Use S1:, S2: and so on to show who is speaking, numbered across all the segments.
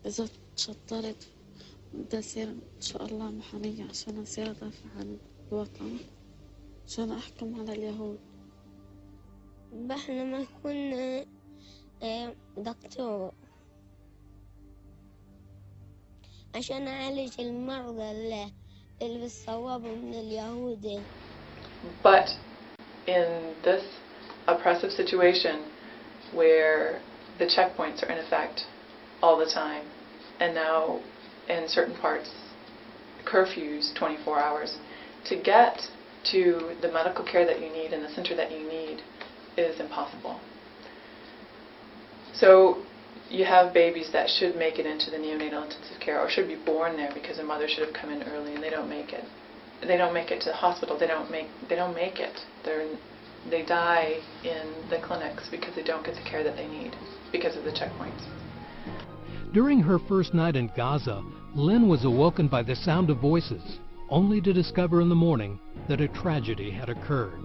S1: إذا تشطرت بدي أصير إن شاء الله محامية عشان أصير أدافع عن الوطن، عشان أحكم على اليهود.
S2: بحلم أكون دكتور عشان أعالج المرضى اللي بيصابوا من اليهود.
S3: But in this oppressive situation where the checkpoints are in effect all the time, and now in certain parts curfews 24 hours, to get to the medical care that you need and the center that you need is impossible. So you have babies that should make it into the neonatal intensive care or should be born there because a mother should have come in early, and they don't make it. They don't make it to the hospital. They don't make it. They die in the clinics because they don't get the care that they need because of the checkpoints.
S4: During her first night in Gaza, Lynn was awoken by the sound of voices, only to discover in the morning that a tragedy had occurred.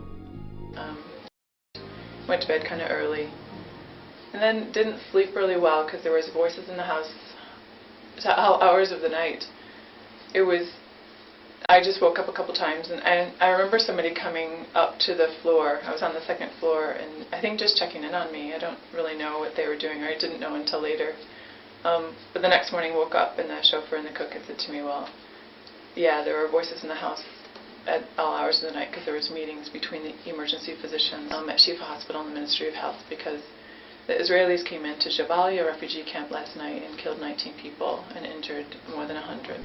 S3: Went to bed kind of early, and then didn't sleep really well because there was voices in the house to all hours of the night. I just woke up a couple times, and I remember somebody coming up to the floor. I was on the second floor, and I think just checking in on me. I don't really know what they were doing, or I didn't know until later. But the next morning woke up, and the chauffeur and the cook had said to me, well, yeah, there were voices in the house at all hours of the night because there was meetings between the emergency physicians at Shifa Hospital and the Ministry of Health because the Israelis came into Jabalia refugee camp last night and killed 19 people and injured more than 100.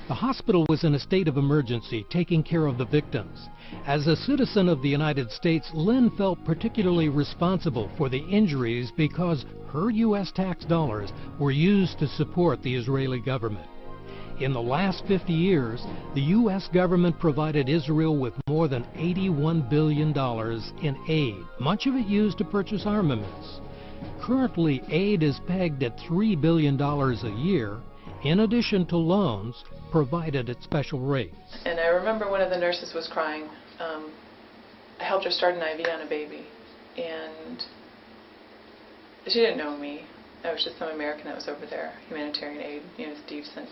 S4: The hospital was in a state of emergency, taking care of the victims. As a citizen of the United States, Lynn felt particularly responsible for the injuries because her U.S. tax dollars were used to support the Israeli government. In the last 50 years, the U.S. government provided Israel with more than $81 billion in aid, much of it used to purchase armaments. Currently, aid is pegged at $3 billion a year, in addition to loans provided at special rates.
S3: And I remember one of the nurses was crying. I helped her start an IV on a baby, and she didn't know me. I was just some American that was over there, humanitarian aid. Steve sent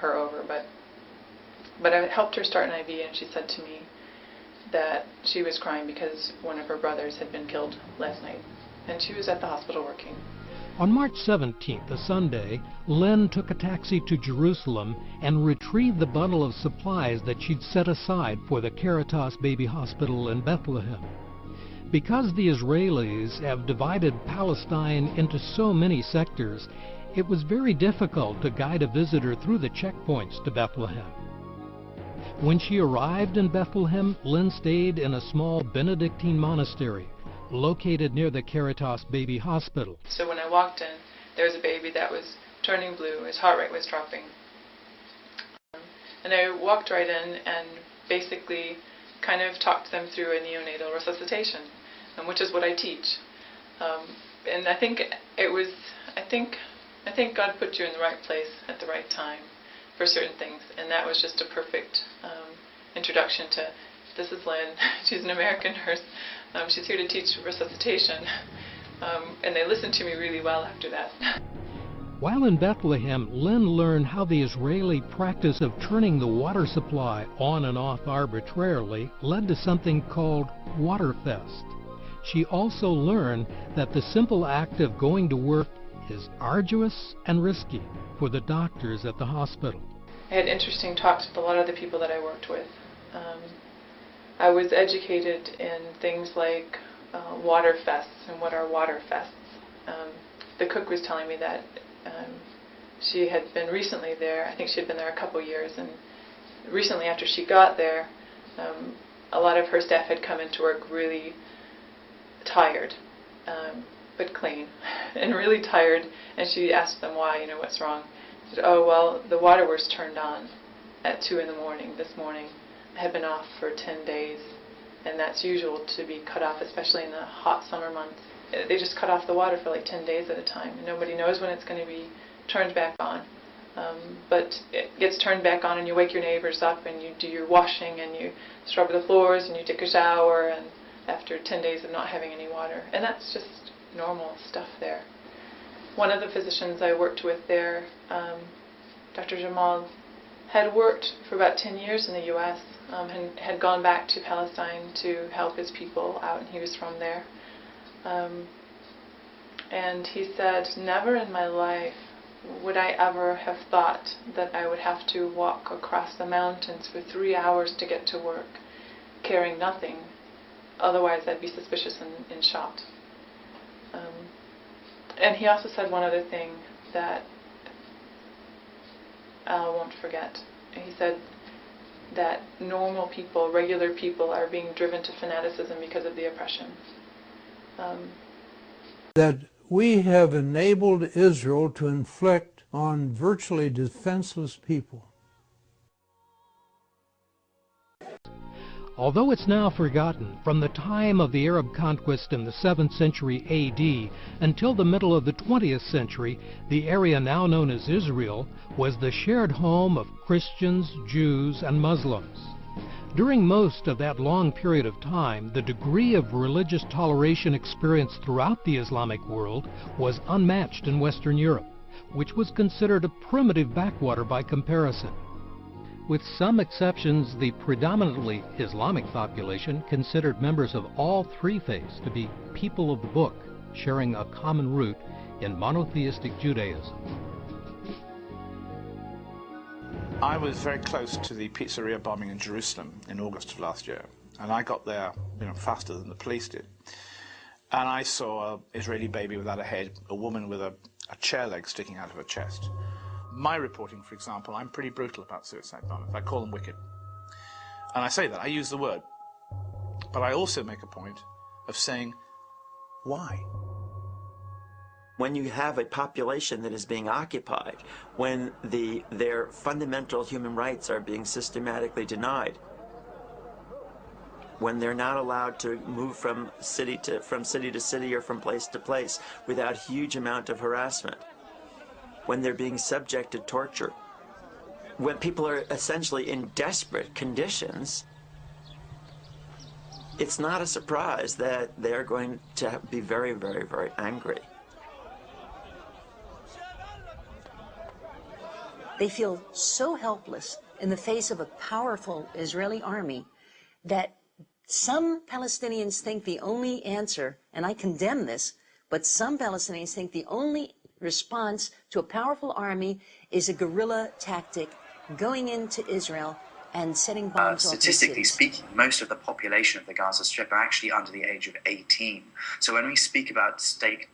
S3: her over, but I helped her start an IV, and she said to me that she was crying because one of her brothers had been killed last night, and she was at the hospital working.
S4: On March 17th, a Sunday, Lynn took a taxi to Jerusalem and retrieved the bundle of supplies that she'd set aside for the Caritas Baby Hospital in Bethlehem. Because the Israelis have divided Palestine into so many sectors, it was very difficult to guide a visitor through the checkpoints to Bethlehem. When she arrived in Bethlehem, Lynn stayed in a small Benedictine monastery located near the Caritas Baby Hospital.
S3: So when I walked in, there was a baby that was turning blue. His heart rate was dropping. And I walked right in and basically kind of talked them through a neonatal resuscitation, which is what I teach. And I think God put you in the right place at the right time for certain things, and that was just a perfect introduction to, this is Lynn, she's an American nurse, she's here to teach resuscitation, and they listened to me really well after that.
S4: While in Bethlehem, Lynn learned how the Israeli practice of turning the water supply on and off arbitrarily led to something called Waterfest. She also learned that the simple act of going to work is arduous and risky for the doctors at the hospital.
S3: I had interesting talks with a lot of the people that I worked with. I was educated in things like water fests and what are water fests. The cook was telling me that she had been recently there. I think she had been there a couple years, and recently after she got there, a lot of her staff had come into work really tired, but clean, and really tired, and she asked them why, what's wrong. She said, oh, well, the water was turned on at 2 in the morning this morning. It had been off for 10 days, and that's usual to be cut off, especially in the hot summer months. They just cut off the water for like 10 days at a time, and nobody knows when it's going to be turned back on. But it gets turned back on, and you wake your neighbors up, and you do your washing, and you scrub the floors, and you take a shower, and after 10 days of not having any water. And that's just normal stuff there. One of the physicians I worked with there, Dr. Jamal, had worked for about 10 years in the U.S. And had gone back to Palestine to help his people out, and he was from there. And he said, never in my life would I ever have thought that I would have to walk across the mountains for 3 hours to get to work, carrying nothing. Otherwise I'd be suspicious and shot. And he also said one other thing that I won't forget. He said that normal people, regular people, are being driven to fanaticism because of the oppression.
S5: That we have enabled Israel to inflict on virtually defenseless people.
S4: Although it's now forgotten, from the time of the Arab conquest in the 7th century AD until the middle of the 20th century, the area now known as Israel was the shared home of Christians, Jews, and Muslims. During most of that long period of time, the degree of religious toleration experienced throughout the Islamic world was unmatched in Western Europe, which was considered a primitive backwater by comparison. With some exceptions, the predominantly Islamic population considered members of all three faiths to be people of the book, sharing a common root in monotheistic Judaism.
S6: I was very close to the pizzeria bombing in Jerusalem in August of last year, and I got there, faster than the police did. And I saw an Israeli baby without a head, a woman with a chair leg sticking out of her chest. My reporting, for example, I'm pretty brutal about suicide bombers. I call them wicked. And I say that, I use the word. But I also make a point of saying, why?
S7: When you have a population that is being occupied, when their fundamental human rights are being systematically denied, when they're not allowed to move from city to city or from place to place without a huge amount of harassment, when they're being subject to torture, when people are essentially in desperate conditions, it's not a surprise that they're going to be very, very, very angry.
S8: They feel so helpless in the face of a powerful Israeli army that some Palestinians think the only answer, and I condemn this, but some Palestinians think the only response to a powerful army is a guerrilla tactic, going into Israel and setting bombs off.
S9: Statistically speaking, most of the population of the Gaza Strip are actually under the age of 18. So when we speak about state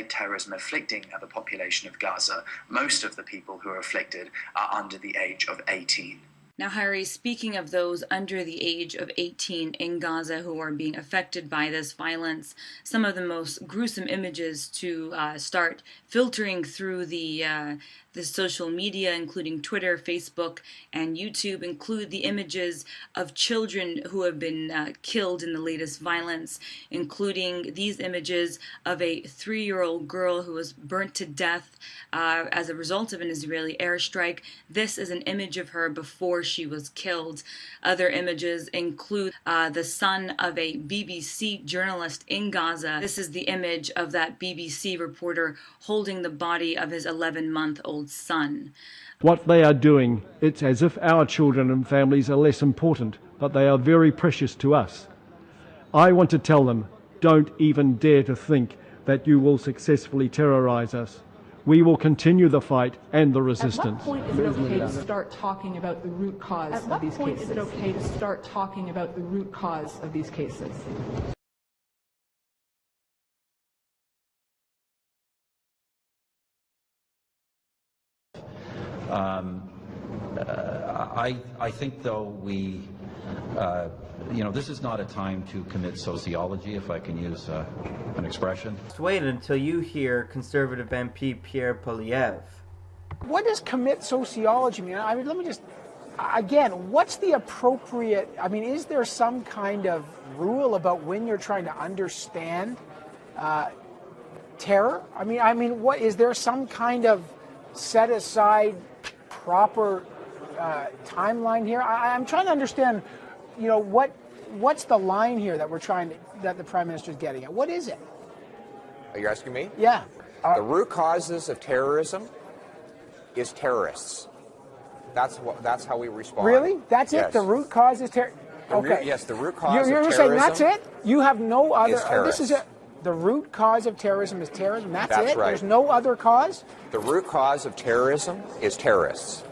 S9: terrorism afflicting the population of Gaza, most of the people who are afflicted are under the age of 18.
S10: Now, Harry, speaking of those under the age of 18 in Gaza who are being affected by this violence, some of the most gruesome images to start filtering through the social media, including Twitter, Facebook, and YouTube, include the images of children who have been killed in the latest violence, including these images of a 3-year-old girl who was burnt to death as a result of an Israeli airstrike. This is an image of her before she was killed. Other images include the son of a BBC journalist in Gaza. This is the image of that BBC reporter holding the body of his 11-month-old son.
S11: What they are doing, it's as if our children and families are less important, but they are very precious to us. I want to tell them, don't even dare to think that you will successfully terrorize us. We will continue the fight and the resistance.
S12: At what point is it okay to start talking about the root cause of these cases? At what point is it okay to start talking about the root cause of these cases?
S13: I think, though, we, this is not a time to commit sociology, if I can use an expression.
S14: Just wait until you hear Conservative MP Pierre Poilievre.
S15: What does commit sociology mean? I mean, let me just, again, what's the appropriate, is there some kind of rule about when you're trying to understand terror? What is there some kind of set aside proper timeline here? I'm trying to understand, what's the line here that that the Prime Minister is getting at? What is it?
S16: Are you asking me?
S15: Yeah.
S16: The root causes of terrorism is terrorists. That's how we respond.
S15: Really? That's
S16: yes.
S15: it? The root cause is terrorism? Okay.
S16: Yes, the root cause
S15: you're
S16: of
S15: saying
S16: terrorism.
S15: that's it? You have no other.
S16: This
S15: is it. The root cause of terrorism is terrorism. That's it?
S16: Right.
S15: There's no other cause?
S16: The root cause of terrorism is terrorists.